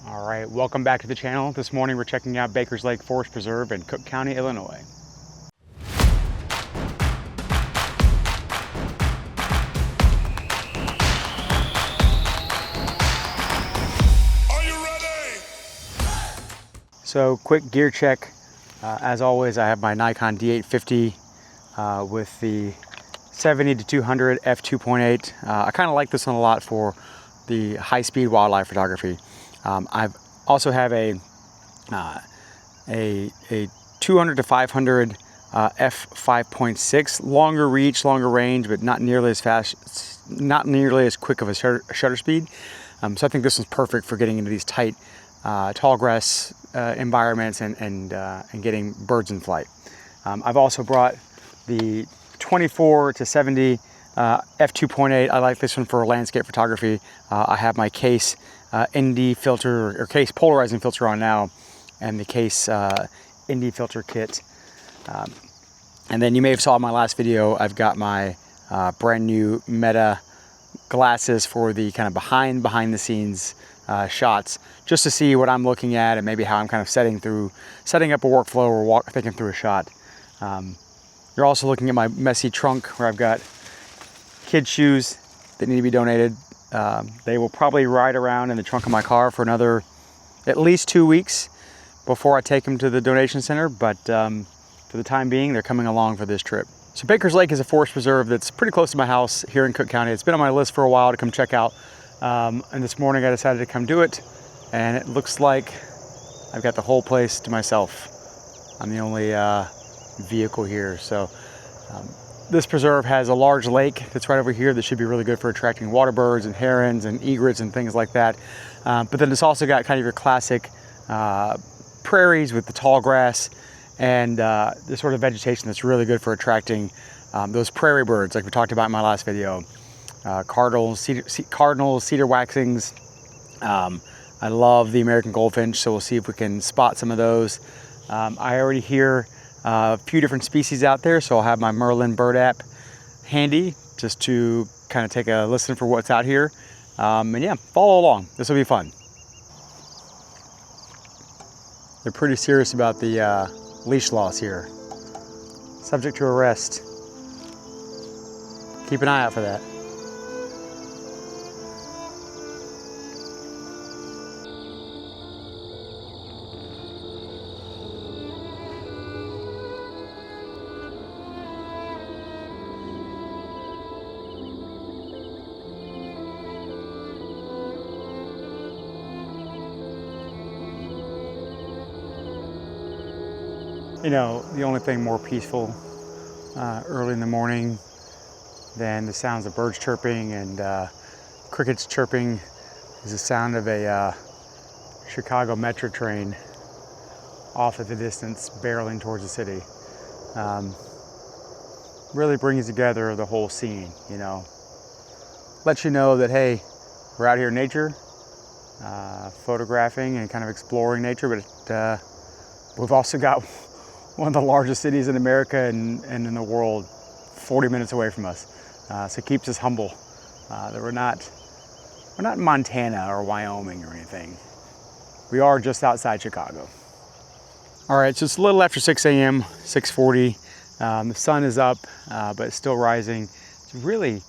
All right, welcome back to the channel. This morning we're checking out Baker's Lake Forest Preserve in Cook County, Illinois. Are you ready? So quick gear check. As always, I have my Nikon D850 with the 70 to 200 f2.8. I kind of like this one a lot for the high-speed wildlife photography. I also have a 200 to 500 f5.6, longer reach, longer range, but not nearly as fast, not nearly as quick of a shutter speed. So I think this one's perfect for getting into these tight, tall grass environments and getting birds in flight. I've also brought the 24 to 70 f2.8. I like this one for landscape photography. I have my case ND filter or case polarizing filter on now, and the case ND filter kit. And then you may have saw in my last video, I've got my brand new Meta glasses for the kind of behind the scenes shots, just to see what I'm looking at and maybe how I'm kind of setting up a workflow or thinking through a shot. You're also looking at my messy trunk where I've got kid shoes that need to be donated. They will probably ride around in the trunk of my car for another at least 2 weeks before I take them to the donation center, but for the time being, they're coming along for this trip. So Baker's Lake is a forest preserve that's pretty close to my house here in Cook County. It's been on my list for a while to come check out, and this morning I decided to come do it, and it looks like I've got the whole place to myself. I'm the only vehicle here. So this preserve has a large lake that's right over here that should be really good for attracting water birds and herons and egrets and things like that. But then it's also got kind of your classic prairies with the tall grass and the sort of vegetation that's really good for attracting those prairie birds like we talked about in my last video. Cardinals, cedar waxings. I love the American goldfinch, so we'll see if we can spot some of those. I already hear a few different species out there, so I'll have my Merlin bird app handy just to kind of take a listen for what's out here. And yeah, follow along. This will be fun. They're pretty serious about the leash laws here. Subject to arrest. Keep an eye out for that. You know, the only thing more peaceful early in the morning than the sounds of birds chirping and crickets chirping is the sound of a Chicago Metro train off at the distance, barreling towards the city. Really brings together the whole scene, you know. Lets you know that, hey, we're out here in nature, photographing and kind of exploring nature, but we've also got one of the largest cities in America and in the world 40 minutes away from us. So it keeps us humble that we're not in Montana or Wyoming or anything. We are just outside Chicago. All right, so it's a little after 6 a.m., 6:40. The sun is up, but it's still rising. It's a really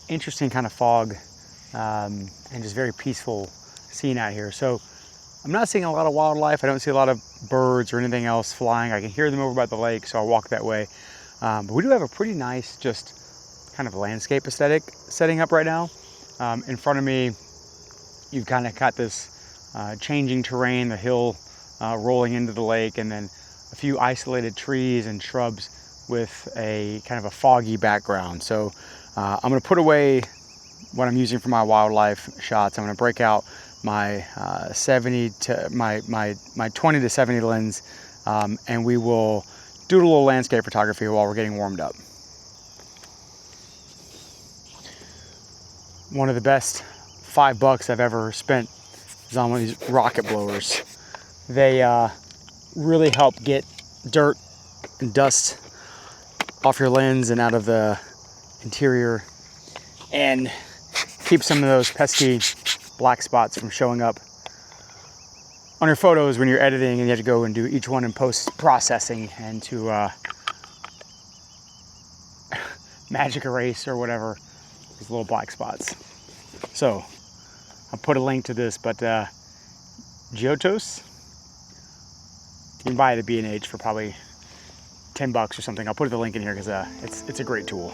interesting kind of fog and just very peaceful scene out here. So I'm not seeing a lot of wildlife. I don't see a lot of birds or anything else flying. I can hear them over by the lake, so I'll walk that way. But we do have a pretty nice, just kind of landscape aesthetic setting up right now. In front of me, you've kind of got this changing terrain, the hill rolling into the lake, and then a few isolated trees and shrubs with a kind of a foggy background. So I'm gonna put away what I'm using for my wildlife shots. I'm gonna break out my 20 to 70 lens, and we will do a little landscape photography while we're getting warmed up. One of the best $5 I've ever spent is on one of these rocket blowers. They really help get dirt and dust off your lens and out of the interior, and keep some of those pesky black spots from showing up on your photos when you're editing and you have to go and do each one in post-processing and to magic erase or whatever these little black spots. So I'll put a link to this, but Giottos, you can buy it at B&H for probably $10 or something. I'll put the link in here because it's a great tool.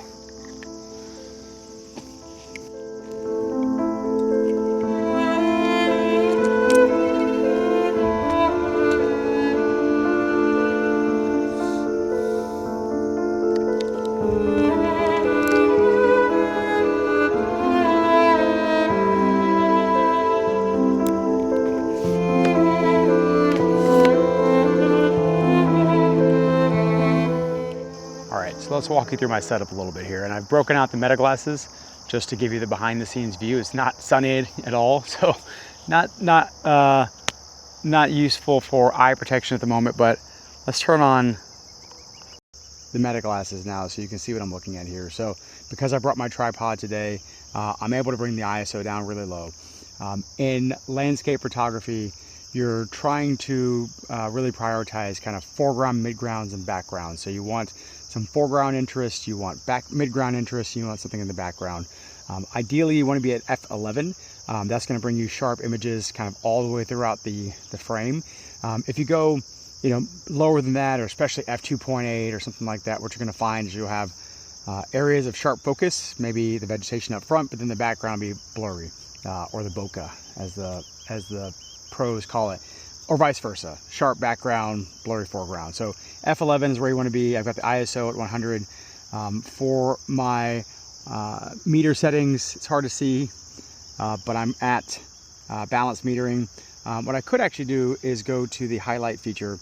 So let's walk you through my setup a little bit here. And I've broken out the meta glasses just to give you the behind the scenes view. It's not sunny at all, so not useful for eye protection at the moment, but let's turn on the meta glasses now so you can see what I'm looking at here. So because I brought my tripod today, I'm able to bring the ISO down really low. In landscape photography, you're trying to really prioritize kind of foreground, midgrounds, and backgrounds. So you want some foreground interest, you want midground interest, you want something in the background. Ideally, you want to be at f11. That's going to bring you sharp images kind of all the way throughout the frame. If you go, lower than that, or especially f2.8 or something like that, what you're going to find is you'll have areas of sharp focus, maybe the vegetation up front, but then the background will be blurry, or the bokeh, as the pros call it, or vice versa. Sharp background, blurry foreground. So f11 is where you want to be. I've got the ISO at 100. For my meter settings, it's hard to see, but I'm at balance metering. What I could actually do is go to the highlight feature.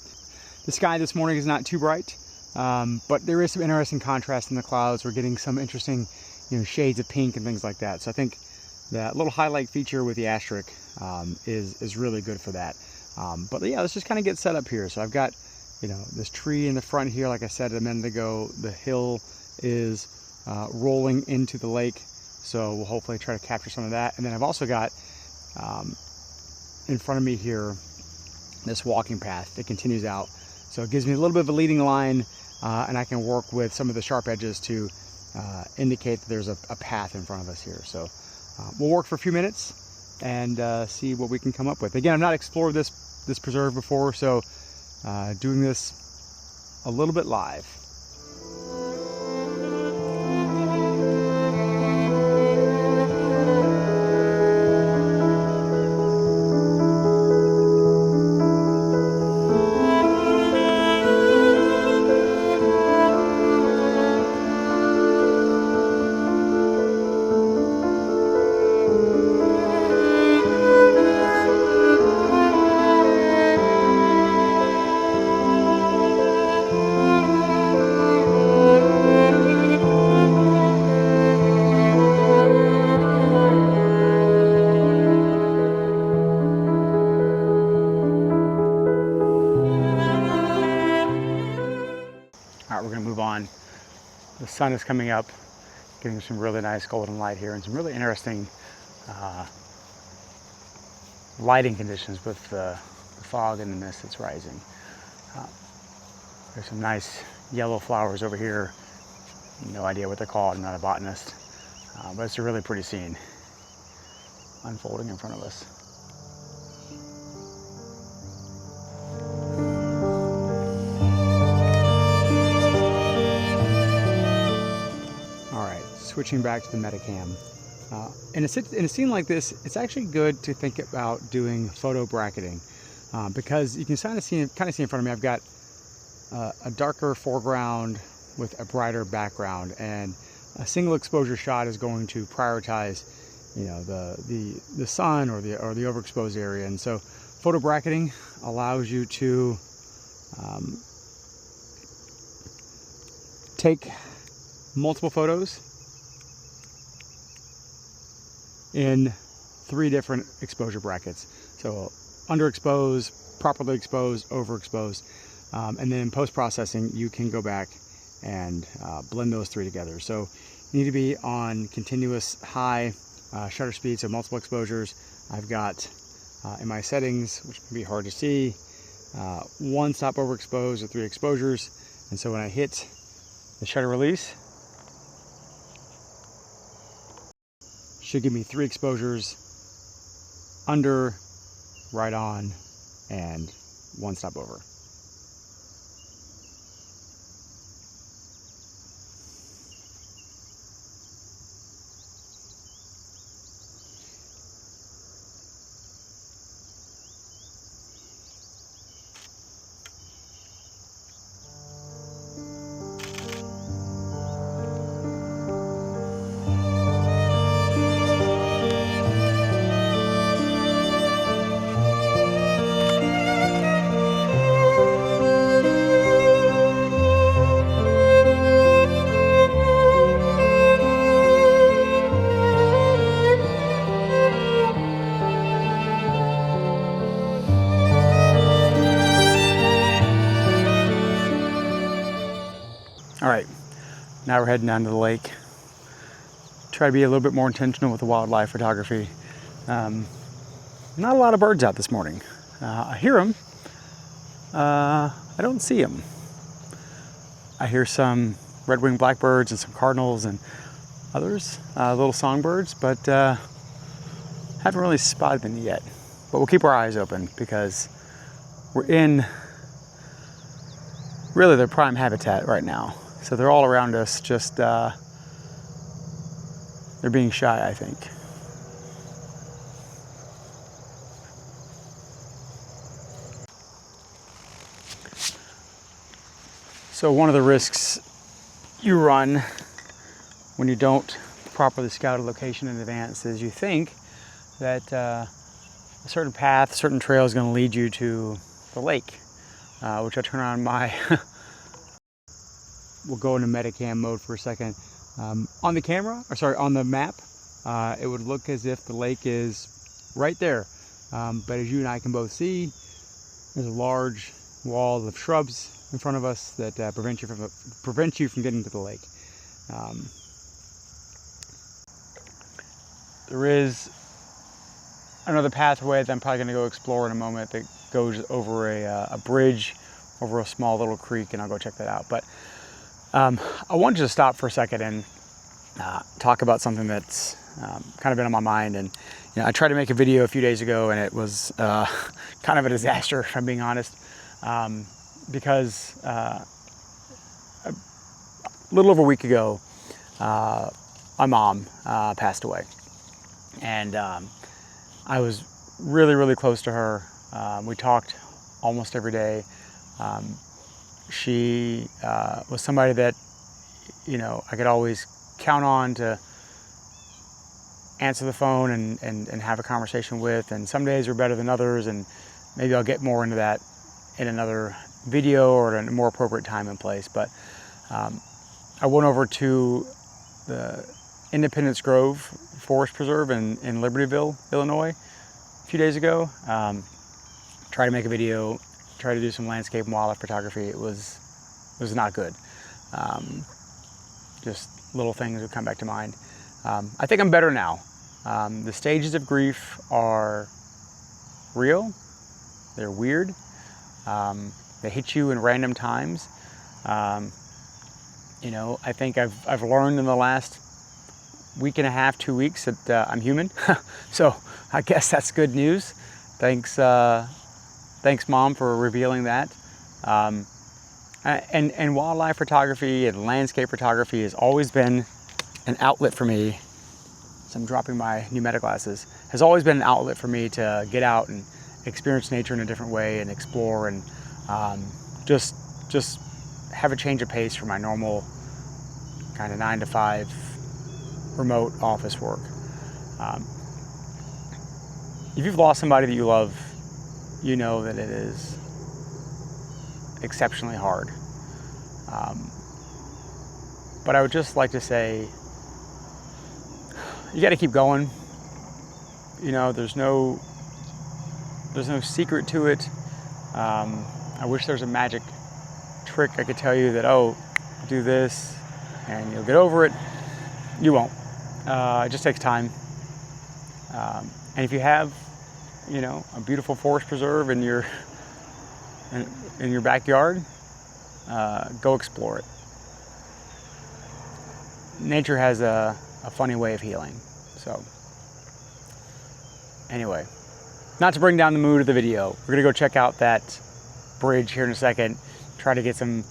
The sky this morning is not too bright, but there is some interesting contrast in the clouds. We're getting some interesting, shades of pink and things like that. So I think that little highlight feature with the asterisk is really good for that. But yeah, let's just kind of get set up here. So I've got, this tree in the front here. Like I said a minute ago, the hill is rolling into the lake. So we'll hopefully try to capture some of that. And then I've also got in front of me here this walking path that continues out. So it gives me a little bit of a leading line, and I can work with some of the sharp edges to indicate that there's a path in front of us here. So we'll work for a few minutes and see what we can come up with. Again, I've not explored this preserve before, so doing this a little bit live. We're going to move on. The sun is coming up, getting some really nice golden light here and some really interesting lighting conditions with the fog and the mist that's rising. There's some nice yellow flowers over here. No idea what they're called. I'm not a botanist, but it's a really pretty scene unfolding in front of us. Switching back to the Metacam. In a scene like this, it's actually good to think about doing photo bracketing because you can kind of see in front of me, I've got a darker foreground with a brighter background, and a single exposure shot is going to prioritize, the sun or the overexposed area. And so photo bracketing allows you to take multiple photos in 3 different exposure brackets. So underexposed, properly exposed, overexposed, and then in post-processing you can go back and blend those 3 together. So you need to be on continuous high shutter speed, so multiple exposures. I've got in my settings, which can be hard to see, 1 stop overexposed or 3 exposures. And so when I hit the shutter release, should give me 3 exposures, under, right on, and 1 stop over. All right, now we're heading down to the lake. Try to be a little bit more intentional with the wildlife photography. Not a lot of birds out this morning. I hear them. I don't see them. I hear some red-winged blackbirds and some cardinals and others, little songbirds, but haven't really spotted them yet. But we'll keep our eyes open because we're in really their prime habitat right now. So they're all around us, just they're being shy, I think. So one of the risks you run when you don't properly scout a location in advance is you think that a certain path, certain trail is going to lead you to the lake, which I turn on my we'll go into Metacam mode for a second. On the camera, or sorry, on the map, it would look as if the lake is right there. But as you and I can both see, there's a large wall of shrubs in front of us that prevent you from getting to the lake. There is another pathway that I'm probably going to go explore in a moment that goes over a bridge over a small little creek, and I'll go check that out. But I wanted to stop for a second and talk about something that's kind of been on my mind. And I tried to make a video a few days ago, and it was kind of a disaster, if I'm being honest, because a little over a week ago, my mom passed away, and I was really, really close to her. We talked almost every day. She was somebody that, I could always count on to answer the phone and have a conversation with. And some days were better than others, and maybe I'll get more into that in another video or at a more appropriate time and place. But I went over to the Independence Grove Forest Preserve in Libertyville, Illinois, a few days ago. Tried to make a video, tried to do some landscape and wildlife photography. It was not good. Just little things would come back to mind. I think I'm better now. The stages of grief are real. They're weird. They hit you in random times. I think I've learned in the last week and a half, 2 weeks that I'm human. So I guess that's good news. Thanks, Mom, for revealing that. And wildlife photography and landscape photography has always been an outlet for me. So I'm dropping my new meta glasses. Has always been an outlet for me to get out and experience nature in a different way and explore and just have a change of pace from my normal kind of 9 to 5 remote office work. If you've lost somebody that you love, you know that it is exceptionally hard. But I would just like to say, you got to keep going. There's no secret to it. I wish there was a magic trick I could tell you that, do this and you'll get over it. You won't. It just takes time. And if you have you know, a beautiful forest preserve in your backyard, go explore it. Nature has a funny way of healing. So anyway, not to bring down the mood of the video, we're gonna go check out that bridge here in a second, try to get some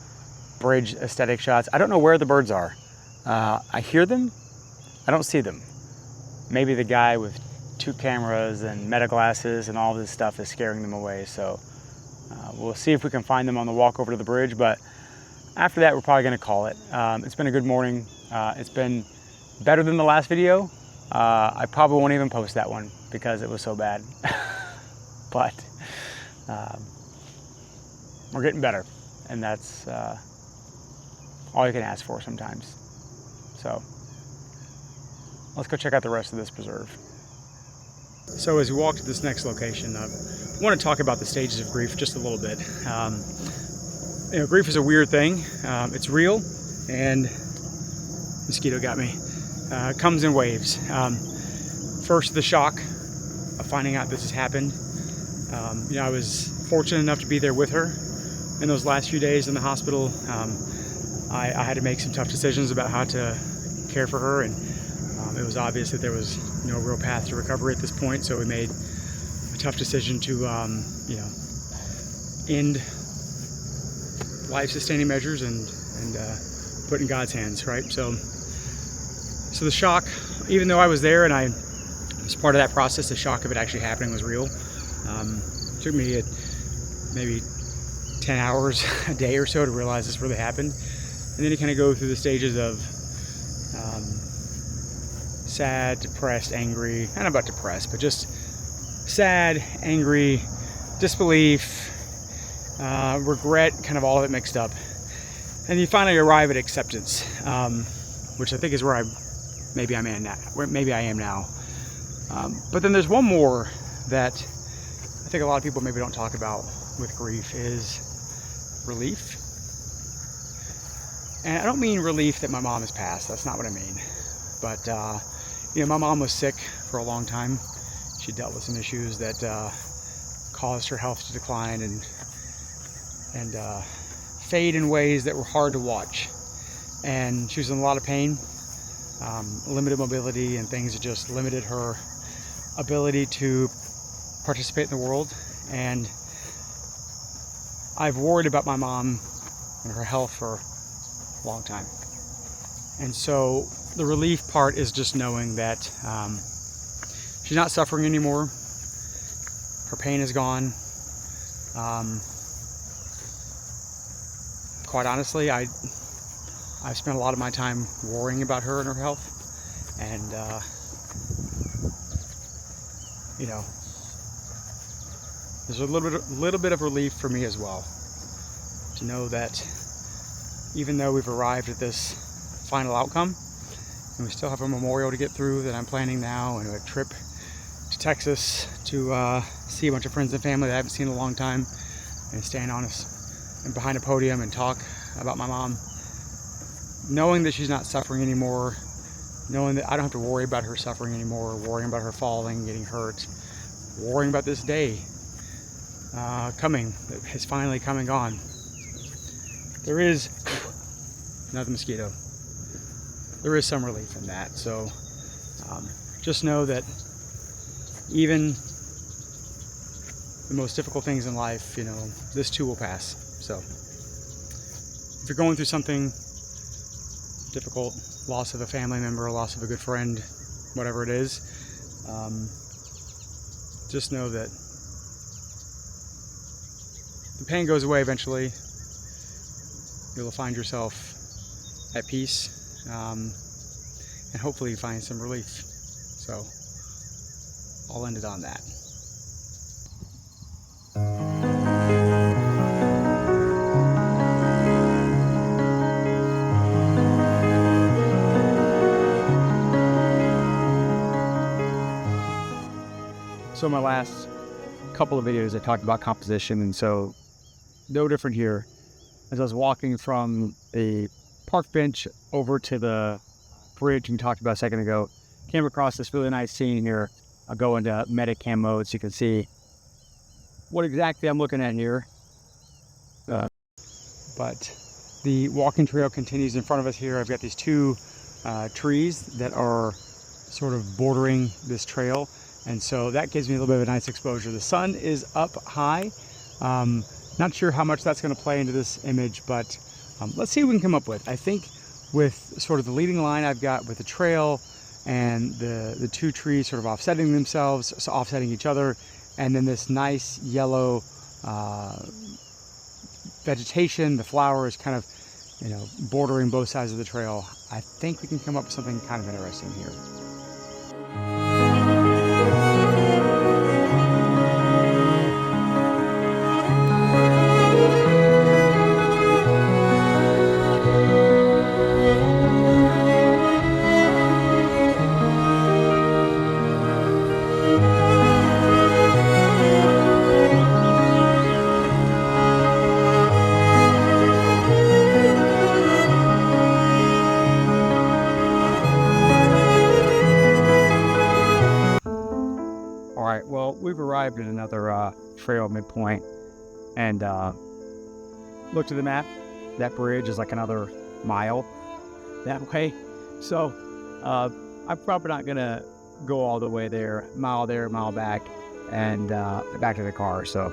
bridge aesthetic shots. I don't know where the birds are. I hear them, I don't see them. Maybe the guy with 2 cameras and meta glasses and all this stuff is scaring them away. So we'll see if we can find them on the walk over to the bridge, but after that, we're probably gonna call it. It's been a good morning. It's been better than the last video. I probably won't even post that one because it was so bad. But we're getting better, and that's all you can ask for sometimes. So let's go check out the rest of this preserve. So as we walk to this next location, I want to talk about the stages of grief just a little bit. You know, grief is a weird thing. It's real, and mosquito got me. It comes in waves. First, the shock of finding out this has happened. You know, I was fortunate enough to be there with her in those last few days in the hospital. I had to make some tough decisions about how to care for her, and it was obvious that there was no real path to recovery at this point, so we made a tough decision to you know, end life-sustaining measures and put in God's hands, right? So the shock, even though I was there and I was part of that process, the shock of it actually happening was real. It took me maybe 10 hours a day or so to realize this really happened. And then you kind of go through the stages of sad, depressed, angry, not about depressed, but just sad, angry, disbelief, regret, kind of all of it mixed up. And you finally arrive at acceptance, which I think is where maybe I am now. But then there's one more that I think a lot of people maybe don't talk about with grief, is relief. And I don't mean relief that my mom has passed, that's not what I mean. But you know, my mom was sick for a long time. She dealt with some issues that caused her health to decline and fade in ways that were hard to watch. And she was in a lot of pain, limited mobility, and things that just limited her ability to participate in the world. And I've worried about my mom and her health for a long time. And so the relief part is just knowing that she's not suffering anymore. Her pain is gone. Quite honestly, I've spent a lot of my time worrying about her and her health, and you know, there's a little bit of relief for me as well to know that even though we've arrived at this final outcome, and we still have a memorial to get through that I'm planning now, and a trip to Texas to see a bunch of friends and family that I haven't seen in a long time, and stand honest and behind a podium and talk about my mom. Knowing that she's not suffering anymore, knowing that I don't have to worry about her suffering anymore, worrying about her falling, getting hurt, worrying about this day coming, that is finally coming on. There is another mosquito. There is some relief in that. So just know that even the most difficult things in life, you know, this too will pass. So if you're going through something difficult, loss of a family member, loss of a good friend, whatever it is, just know that the pain goes away eventually. You'll find yourself at peace, and hopefully you find some relief. So I'll end it on that. So my last couple of videos I talked about composition, and so no different here. As I was walking from the park bench over to the bridge we talked about a second ago, came across this really nice scene here I'll go into metacam mode so you can see what exactly I'm looking at here. But the walking trail continues in front of us here. I've got these two trees that are sort of bordering this trail, and so that gives me a little bit of a nice exposure. The sun is up high. Not sure how much that's going to play into this image, but let's see what we can come up with. I think with sort of the leading line I've got with the trail and the two trees sort of offsetting themselves, so offsetting each other, and then this nice yellow vegetation, the flowers kind of, you know, bordering both sides of the trail. I think we can come up with something kind of interesting here. All right, well, we've arrived at another trail midpoint, and looked at the map. That bridge is like another mile that way. So I'm probably not gonna go all the way there, mile back, and back to the car. So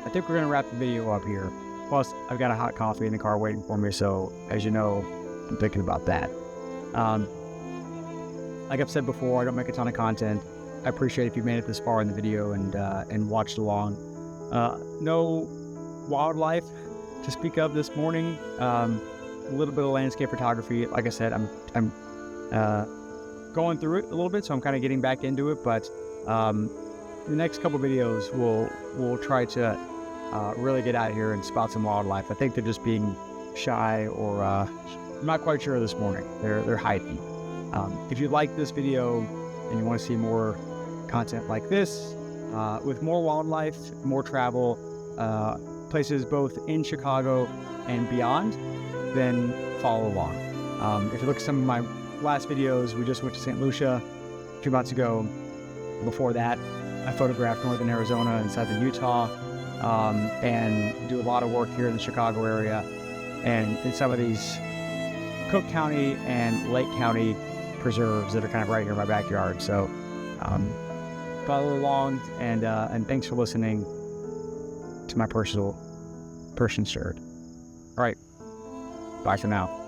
I think we're gonna wrap the video up here. Plus, I've got a hot coffee in the car waiting for me, so as you know, I'm thinking about that. Like I've said before, I don't make a ton of content. I appreciate if you made it this far in the video and watched along. No wildlife to speak of this morning. A little bit of landscape photography. Like I said, I'm going through it a little bit, so I'm kind of getting back into it. But the next couple videos, we'll try to really get out here and spot some wildlife. I think they're just being shy, or I'm not quite sure this morning. They're hiding. If you like this video and you want to see more content like this, with more wildlife, more travel, places both in Chicago and beyond, then follow along. If you look at some of my last videos, we just went to St. Lucia 2 months ago. Before that, I photographed northern Arizona and southern Utah, and do a lot of work here in the Chicago area and in some of these Cook County and Lake County preserves that are kind of right here in my backyard. So follow along, and thanks for listening to my personal Persian shirt. All right, bye for now.